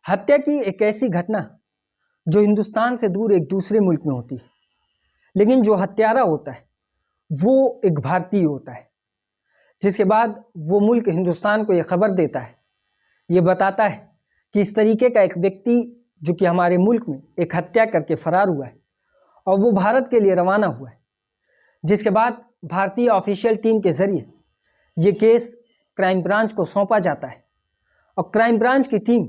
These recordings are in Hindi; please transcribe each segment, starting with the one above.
हत्या की एक ऐसी घटना जो हिंदुस्तान से दूर एक दूसरे मुल्क में होती है, लेकिन जो हत्यारा होता है वो एक भारतीय होता है। जिसके बाद वो मुल्क हिंदुस्तान को ये खबर देता है, ये बताता है कि इस तरीके का एक व्यक्ति जो कि हमारे मुल्क में एक हत्या करके फरार हुआ है और वो भारत के लिए रवाना हुआ है। जिसके बाद भारतीय ऑफिशियल टीम के जरिए ये केस क्राइम ब्रांच को सौंपा जाता है और क्राइम ब्रांच की टीम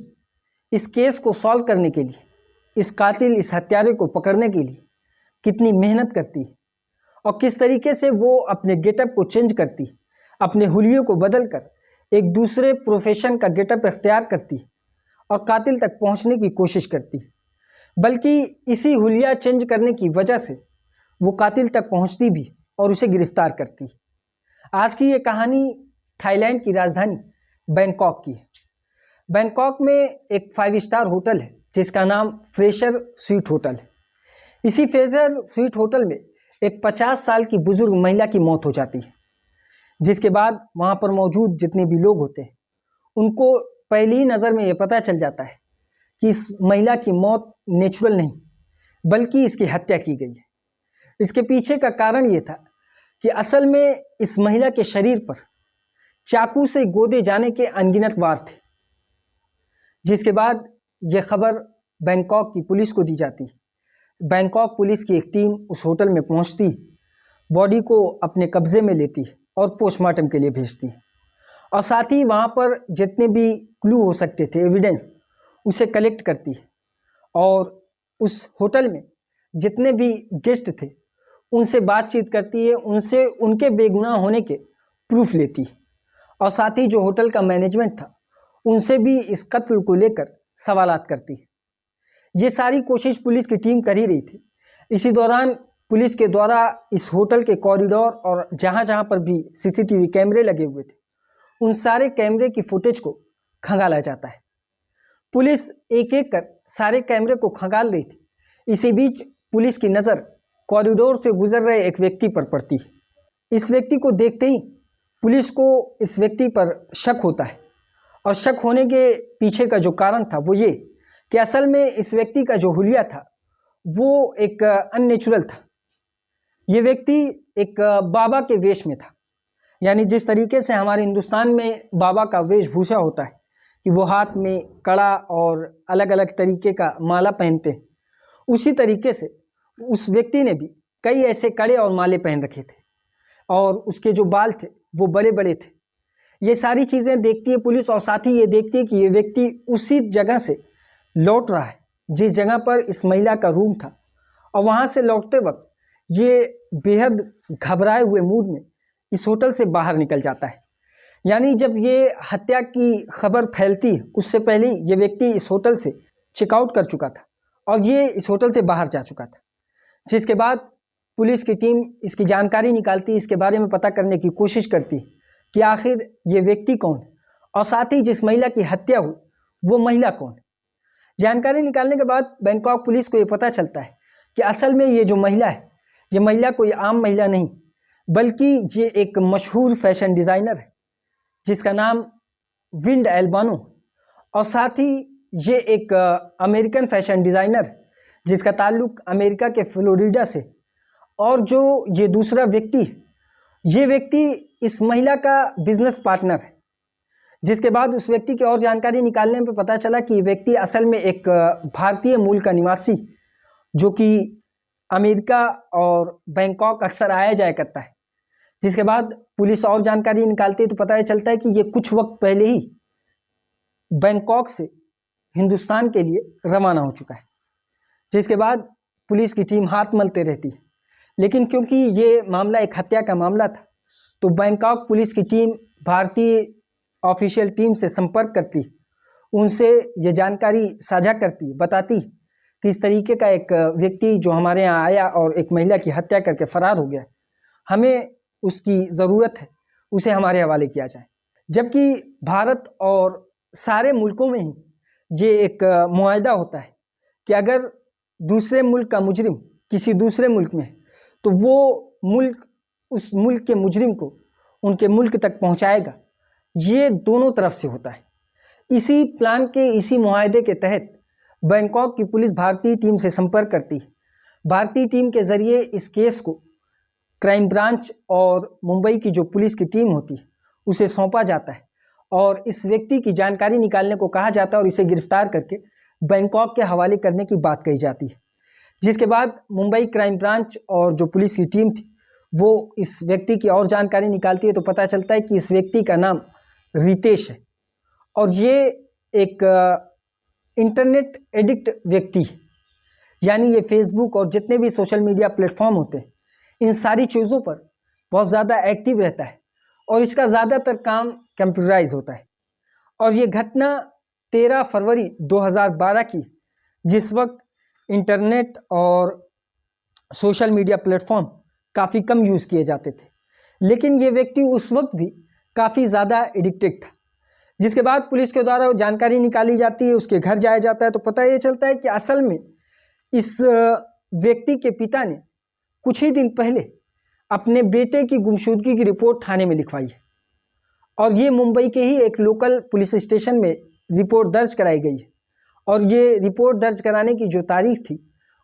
इस केस को सॉल्व करने के लिए, इस कातिल, इस हत्यारे को पकड़ने के लिए कितनी मेहनत करती है और किस तरीके से वो अपने गेटअप को चेंज करती, अपने हुलिये को बदलकर एक दूसरे प्रोफेशन का गेटअप इख्तियार करती और कातिल तक पहुंचने की कोशिश करती। बल्कि इसी हुलिया चेंज करने की वजह से वो कातिल तक पहुंचती भी और उसे गिरफ्तार करती। आज की ये कहानी थाईलैंड की राजधानी बैंकॉक की है। बैंकॉक में एक 5 स्टार होटल है जिसका नाम फ्रेशर स्वीट होटल है। इसी फ्रेशर स्वीट होटल में एक 50 साल की बुजुर्ग महिला की मौत हो जाती है। जिसके बाद वहाँ पर मौजूद जितने भी लोग होते हैं उनको पहली ही नज़र में ये पता चल जाता है कि इस महिला की मौत नेचुरल नहीं बल्कि इसकी हत्या की गई है। इसके पीछे का कारण ये था कि असल में इस महिला के शरीर पर चाकू से गोदे जाने के अनगिनत वार थे। जिसके बाद यह खबर बैंकॉक की पुलिस को दी जाती। बैंकॉक पुलिस की एक टीम उस होटल में पहुंचती, बॉडी को अपने कब्जे में लेती और पोस्टमार्टम के लिए भेजती और साथ ही वहाँ पर जितने भी क्लू हो सकते थे, एविडेंस, उसे कलेक्ट करती और उस होटल में जितने भी गेस्ट थे उनसे बातचीत करती है, उनसे उनके बेगुनाह होने के प्रूफ लेती और साथ ही जो होटल का मैनेजमेंट था उनसे भी इस कत्ल को लेकर सवालात करती। ये सारी कोशिश पुलिस की टीम कर ही रही थी। इसी दौरान पुलिस के द्वारा इस होटल के कॉरिडोर और जहाँ जहाँ पर भी सीसीटीवी कैमरे लगे हुए थे उन सारे कैमरे की फुटेज को खंगाला जाता है। पुलिस एक एक कर सारे कैमरे को खंगाल रही थी। इसी बीच पुलिस की नज़र कॉरिडोर से गुजर रहे एक व्यक्ति पर पड़ती। इस व्यक्ति को देखते ही पुलिस को इस व्यक्ति पर शक होता है और शक होने के पीछे का जो कारण था वो ये कि असल में इस व्यक्ति का जो हुलिया था वो एक अननेचुरल था। ये व्यक्ति एक बाबा के वेश में था, यानी जिस तरीके से हमारे हिंदुस्तान में बाबा का वेशभूषा होता है कि वो हाथ में कड़ा और अलग अलग तरीके का माला पहनते हैं, उसी तरीके से उस व्यक्ति ने भी कई ऐसे कड़े और माले पहन रखे थे और उसके जो बाल थे वो बड़े बड़े थे। ये सारी चीज़ें देखती है पुलिस और साथ ही ये देखती है कि ये व्यक्ति उसी जगह से लौट रहा है जिस जगह पर इस महिला का रूम था और वहाँ से लौटते वक्त ये बेहद घबराए हुए मूड में इस होटल से बाहर निकल जाता है। यानी जब ये हत्या की खबर फैलती उससे पहले ये व्यक्ति इस होटल से चेकआउट कर चुका था और ये इस होटल से बाहर जा चुका था। जिसके बाद पुलिस की टीम इसकी जानकारी निकालती, इसके बारे में पता करने की कोशिश करती कि आखिर ये व्यक्ति कौन है और साथ ही जिस महिला की हत्या हुई वो महिला कौन है। जानकारी निकालने के बाद बैंकॉक पुलिस को ये पता चलता है कि असल में ये जो महिला है ये महिला कोई आम महिला नहीं बल्कि ये एक मशहूर फैशन डिज़ाइनर है जिसका नाम विंड एल्बानो और साथ ही ये एक अमेरिकन फैशन डिज़ाइनर है जिसका ताल्लुक अमेरिका के फ्लोरिडा से। और जो ये दूसरा व्यक्ति है ये व्यक्ति इस महिला का बिजनेस पार्टनर है। जिसके बाद उस व्यक्ति की और जानकारी निकालने पर पता चला कि ये व्यक्ति असल में एक भारतीय मूल का निवासी जो कि अमेरिका और बैंकॉक अक्सर आया जाया करता है। जिसके बाद पुलिस और जानकारी निकालती है तो पता चलता है कि ये कुछ वक्त पहले ही बैंकॉक से हिंदुस्तान के लिए रवाना हो चुका है। जिसके बाद पुलिस की टीम हाथ मलते रहती है, लेकिन क्योंकि ये मामला एक हत्या का मामला था तो बैंकॉक पुलिस की टीम भारतीय ऑफिशियल टीम से संपर्क करती, उनसे ये जानकारी साझा करती, बताती कि इस तरीके का एक व्यक्ति जो हमारे यहाँ आया और एक महिला की हत्या करके फरार हो गया, हमें उसकी ज़रूरत है, उसे हमारे हवाले किया जाए। जबकि भारत और सारे मुल्कों में ही ये एक मुआहदा होता है कि अगर दूसरे मुल्क का मुजरिम किसी दूसरे मुल्क में तो वो मुल्क उस मुल्क के मुजरिम को उनके मुल्क तक पहुंचाएगा। ये दोनों तरफ से होता है। इसी प्लान के, इसी मुआहदे के तहत बैंकॉक की पुलिस भारतीय टीम से संपर्क करती है। भारतीय टीम के जरिए इस केस को क्राइम ब्रांच और मुंबई की जो पुलिस की टीम होती है उसे सौंपा जाता है और इस व्यक्ति की जानकारी निकालने को कहा जाता है और इसे गिरफ्तार करके बैंकॉक के हवाले करने की बात कही जाती है। जिसके बाद मुंबई क्राइम ब्रांच और जो पुलिस की टीम थी वो इस व्यक्ति की और जानकारी निकालती है तो पता चलता है कि इस व्यक्ति का नाम रितेश है और ये एक इंटरनेट एडिक्ट व्यक्ति है। यानी ये फेसबुक और जितने भी सोशल मीडिया प्लेटफॉर्म होते हैं इन सारी चीज़ों पर बहुत ज़्यादा एक्टिव रहता है और इसका ज़्यादातर काम कंप्यूटराइज होता है। और ये घटना 13 फरवरी 2012 की, जिस वक्त इंटरनेट और सोशल मीडिया प्लेटफॉर्म काफ़ी कम यूज़ किए जाते थे, लेकिन ये व्यक्ति उस वक्त भी काफ़ी ज़्यादा एडिक्टेड था। जिसके बाद पुलिस के द्वारा जानकारी निकाली जाती है, उसके घर जाया जाता है तो पता ये चलता है कि असल में इस व्यक्ति के पिता ने कुछ ही दिन पहले अपने बेटे की गुमशुदगी की रिपोर्ट थाने में लिखवाई है और ये मुंबई के ही एक लोकल पुलिस स्टेशन में रिपोर्ट दर्ज कराई गई है। और ये रिपोर्ट दर्ज कराने की जो तारीख थी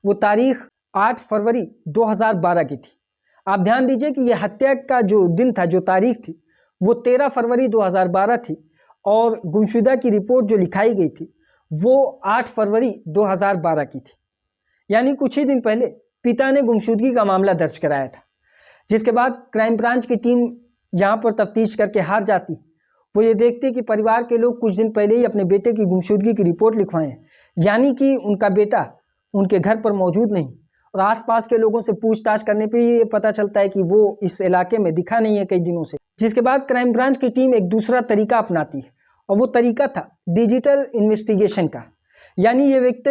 वो तारीख 8 फरवरी 2012 की थी। आप ध्यान दीजिए कि ये हत्या का जो दिन था, जो तारीख थी वो 13 फरवरी 2012 थी और गुमशुदा की रिपोर्ट जो लिखाई गई थी वो 8 फरवरी 2012 की थी। यानी कुछ ही दिन पहले पिता ने गुमशुदगी का मामला दर्ज कराया था। जिसके बाद क्राइम ब्रांच की टीम यहाँ पर तफ्तीश करके हार जाती। वो ये देखती कि परिवार के लोग कुछ दिन पहले ही अपने बेटे की गुमशुदगी की रिपोर्ट लिखवाएं, यानी कि उनका बेटा उनके घर पर मौजूद नहीं। और आसपास के लोगों से पूछताछ करने पे ये पता चलता है कि वो इस इलाके में दिखा नहीं है कई दिनों से। जिसके बाद क्राइम ब्रांच की टीम एक दूसरा तरीका अपनाती है और वो तरीका था डिजिटल इन्वेस्टिगेशन का। यानी ये व्यक्ति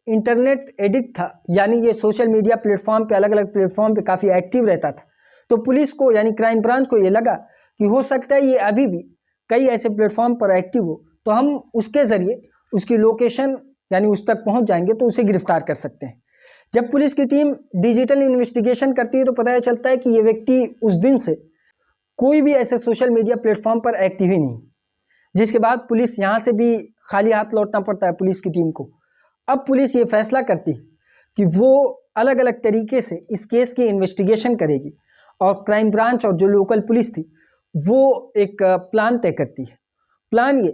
इंटरनेट एडिक्ट था, यानी ये सोशल मीडिया प्लेटफॉर्म पे, अलग अलग प्लेटफॉर्म पे काफ़ी एक्टिव रहता था। तो पुलिस को यानी क्राइम ब्रांच को ये लगा कि हो सकता है ये अभी भी कई ऐसे प्लेटफॉर्म पर एक्टिव हो, तो हम उसके ज़रिए उसकी लोकेशन यानी उस तक पहुंच जाएंगे तो उसे गिरफ्तार कर सकते हैं। जब पुलिस की टीम डिजिटल इन्वेस्टिगेशन करती है तो पता चलता है कि ये व्यक्ति उस दिन से कोई भी ऐसे सोशल मीडिया प्लेटफॉर्म पर एक्टिव ही नहीं। जिसके बाद पुलिस यहाँ से भी खाली हाथ लौटना पड़ता है पुलिस की टीम को। अब पुलिस ये फैसला करती कि वो अलग अलग तरीके से इस केस की इन्वेस्टिगेशन करेगी और क्राइम ब्रांच और जो लोकल पुलिस थी वो एक प्लान तय करती है। प्लान ये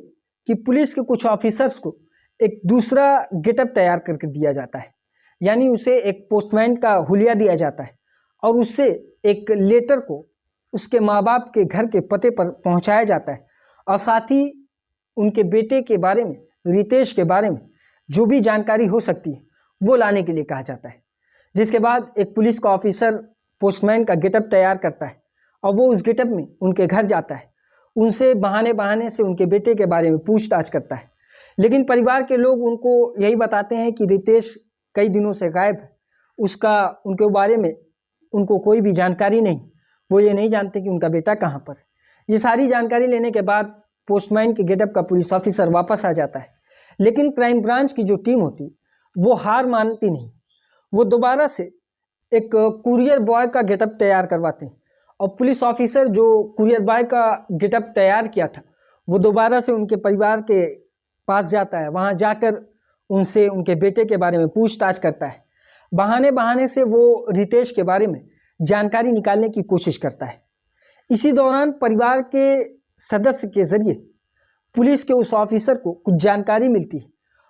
कि पुलिस के कुछ ऑफिसर्स को एक दूसरा गेटअप तैयार करके दिया जाता है, यानी उसे एक पोस्टमैन का हुलिया दिया जाता है और उससे एक लेटर को उसके माँ बाप के घर के पते पर पहुंचाया जाता है और साथ ही उनके बेटे के बारे में, रितेश के बारे में जो भी जानकारी हो सकती है वो लाने के लिए कहा जाता है। जिसके बाद एक पुलिस का ऑफिसर पोस्टमैन का गेटअप तैयार करता है और वो उस गेटअप में उनके घर जाता है, उनसे बहाने बहाने से उनके बेटे के बारे में पूछताछ करता है। लेकिन परिवार के लोग उनको यही बताते हैं कि रितेश कई दिनों से गायब है, उसका उनके बारे में उनको कोई भी जानकारी नहीं, वो ये नहीं जानते कि उनका बेटा कहाँ पर। ये सारी जानकारी लेने के बाद पोस्टमैन के गेटअप का पुलिस ऑफिसर वापस आ जाता है, लेकिन क्राइम ब्रांच की जो टीम होती वो हार मानती नहीं। वो दोबारा से एक कुरियर बॉय का गेटअप तैयार करवाते हैं और पुलिस ऑफिसर जो कुरियर बॉय का गेटअप तैयार किया था वो दोबारा से उनके परिवार के पास जाता है। वहाँ जाकर उनसे उनके बेटे के बारे में पूछताछ करता है। बहाने बहाने से वो रितेश के बारे में जानकारी निकालने की कोशिश करता है। इसी दौरान परिवार के सदस्य के जरिए पुलिस के उस ऑफिसर को कुछ जानकारी मिलती है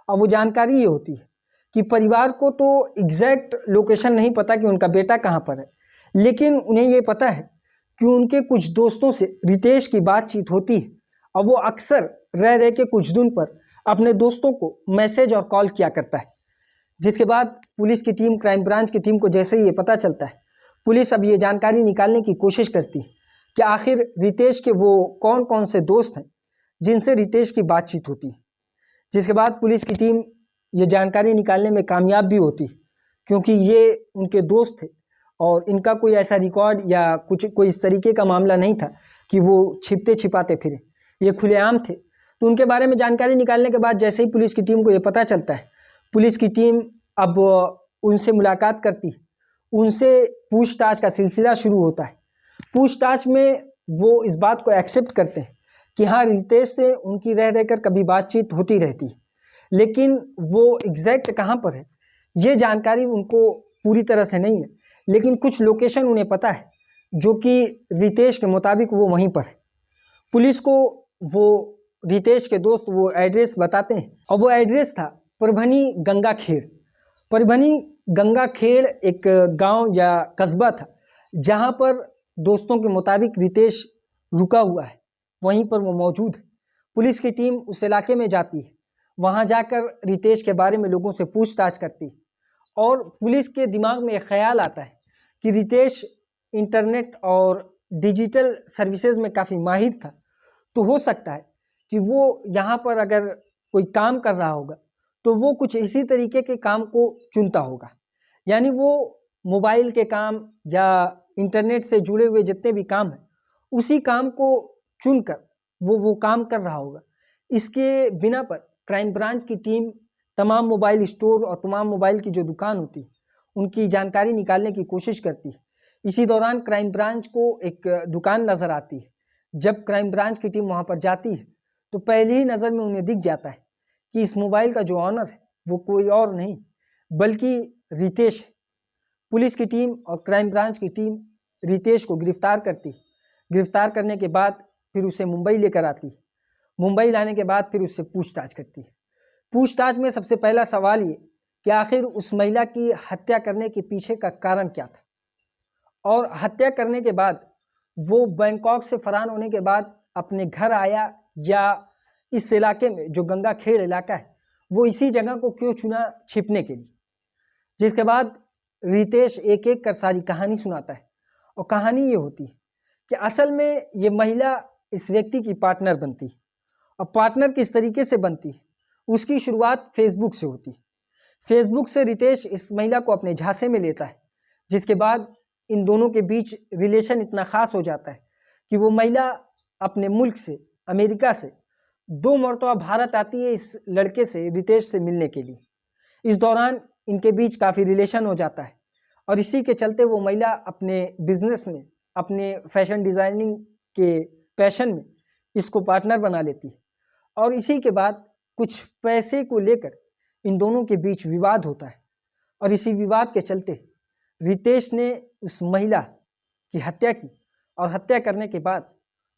और वो जानकारी ये होती है कि परिवार को तो एग्जैक्ट लोकेशन नहीं पता कि उनका बेटा कहाँ पर है, लेकिन उन्हें ये पता है कि उनके कुछ दोस्तों से रितेश की बातचीत होती है और वो अक्सर रह रह के कुछ दिन पर अपने दोस्तों को मैसेज और कॉल किया करता है। जिसके बाद पुलिस की टीम, क्राइम ब्रांच की टीम को जैसे ही ये पता चलता है, पुलिस अब ये जानकारी निकालने की कोशिश करती है कि आखिर रितेश के वो कौन कौन से दोस्त हैं जिनसे रितेश की बातचीत होती है। जिसके बाद पुलिस की टीम ये जानकारी निकालने में कामयाब भी होती है, क्योंकि ये उनके दोस्त थे और इनका कोई ऐसा रिकॉर्ड या कोई इस तरीके का मामला नहीं था कि वो छिपते छिपाते फिरे, ये खुलेआम थे। तो उनके बारे में जानकारी निकालने के बाद जैसे ही पुलिस की टीम को ये पता चलता है, पुलिस की टीम अब उनसे मुलाकात करती है, उनसे पूछताछ का सिलसिला शुरू होता है। पूछताछ में वो इस बात को एक्सेप्ट करते हैं कि हाँ, रितेश से उनकी रह रहकर कभी बातचीत होती रहती, लेकिन वो एग्जैक्ट कहाँ पर है ये जानकारी उनको पूरी तरह से नहीं है, लेकिन कुछ लोकेशन उन्हें पता है जो कि रितेश के मुताबिक वो वहीं पर है। पुलिस को वो रितेश के दोस्त वो एड्रेस बताते हैं और वो एड्रेस था परभनी गंगाखेड़। परभनी गंगाखेड़ एक गांव या कस्बा था जहां पर दोस्तों के मुताबिक रितेश रुका हुआ है, वहीं पर वो मौजूद है। पुलिस की टीम उस इलाके में जाती है, वहां जाकर रितेश के बारे में लोगों से पूछताछ करती है और पुलिस के दिमाग में एक ख्याल आता है कि रितेश इंटरनेट और डिजिटल सर्विसेज में काफ़ी माहिर था, तो हो सकता है कि वो यहाँ पर अगर कोई काम कर रहा होगा तो वो कुछ इसी तरीके के काम को चुनता होगा, यानी वो मोबाइल के काम या इंटरनेट से जुड़े हुए जितने भी काम हैं उसी काम को चुनकर वो काम कर रहा होगा। इसके बिना पर क्राइम ब्रांच की टीम तमाम मोबाइल स्टोर और तमाम मोबाइल की जो दुकान होती है उनकी जानकारी निकालने की कोशिश करती है। इसी दौरान क्राइम ब्रांच को एक दुकान नज़र आती है। जब क्राइम ब्रांच की टीम वहां पर जाती है तो पहली ही नज़र में उन्हें दिख जाता है कि इस मोबाइल का जो ऑनर है वो कोई और नहीं बल्कि रितेश है। पुलिस की टीम और क्राइम ब्रांच की टीम रितेश को गिरफ्तार करती है। गिरफ्तार करने के बाद फिर उसे मुंबई लेकर आती है। मुंबई लाने के बाद फिर उससे पूछताछ करती है। पूछताछ में सबसे पहला सवाल ये कि आखिर उस महिला की हत्या करने के पीछे का कारण क्या था, और हत्या करने के बाद वो बैंकॉक से फरार होने के बाद अपने घर आया या इस इलाके में जो गंगाखेड़ इलाका है वो इसी जगह को क्यों चुना छिपने के लिए। जिसके बाद रितेश एक एक कर सारी कहानी सुनाता है और कहानी ये होती है कि असल में ये महिला इस व्यक्ति की पार्टनर बनती है और पार्टनर किस तरीके से बनती है उसकी शुरुआत फेसबुक से होती है। फेसबुक से रितेश इस महिला को अपने झांसे में लेता है, जिसके बाद इन दोनों के बीच रिलेशन इतना ख़ास हो जाता है कि वो महिला अपने मुल्क से अमेरिका से 2 मरतबा भारत आती है इस लड़के से रितेश से मिलने के लिए। इस दौरान इनके बीच काफ़ी रिलेशन हो जाता है और इसी के चलते वो महिला अपने बिजनेस में, अपने फैशन डिज़ाइनिंग के पैशन में इसको पार्टनर बना लेती है। और इसी के बाद कुछ पैसे को लेकर इन दोनों के बीच विवाद होता है और इसी विवाद के चलते रितेश ने उस महिला की हत्या की और हत्या करने के बाद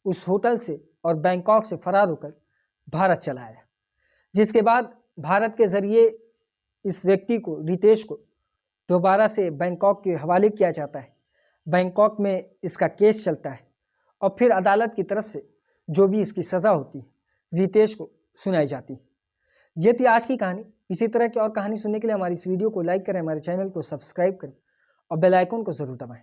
उस होटल से और बैंकॉक से फरार होकर भारत चला आया। जिसके बाद भारत के ज़रिए इस व्यक्ति को, रितेश को दोबारा से बैंकॉक के हवाले किया जाता है। बैंकॉक में इसका केस चलता है और फिर अदालत की तरफ से जो भी इसकी सज़ा होती है रितेश को सुनाई जाती है। ये थी आज की कहानी। इसी तरह की और कहानी सुनने के लिए हमारी इस वीडियो को लाइक करें, हमारे चैनल को सब्सक्राइब करें और बेल आइकन को ज़रूर दबाएं।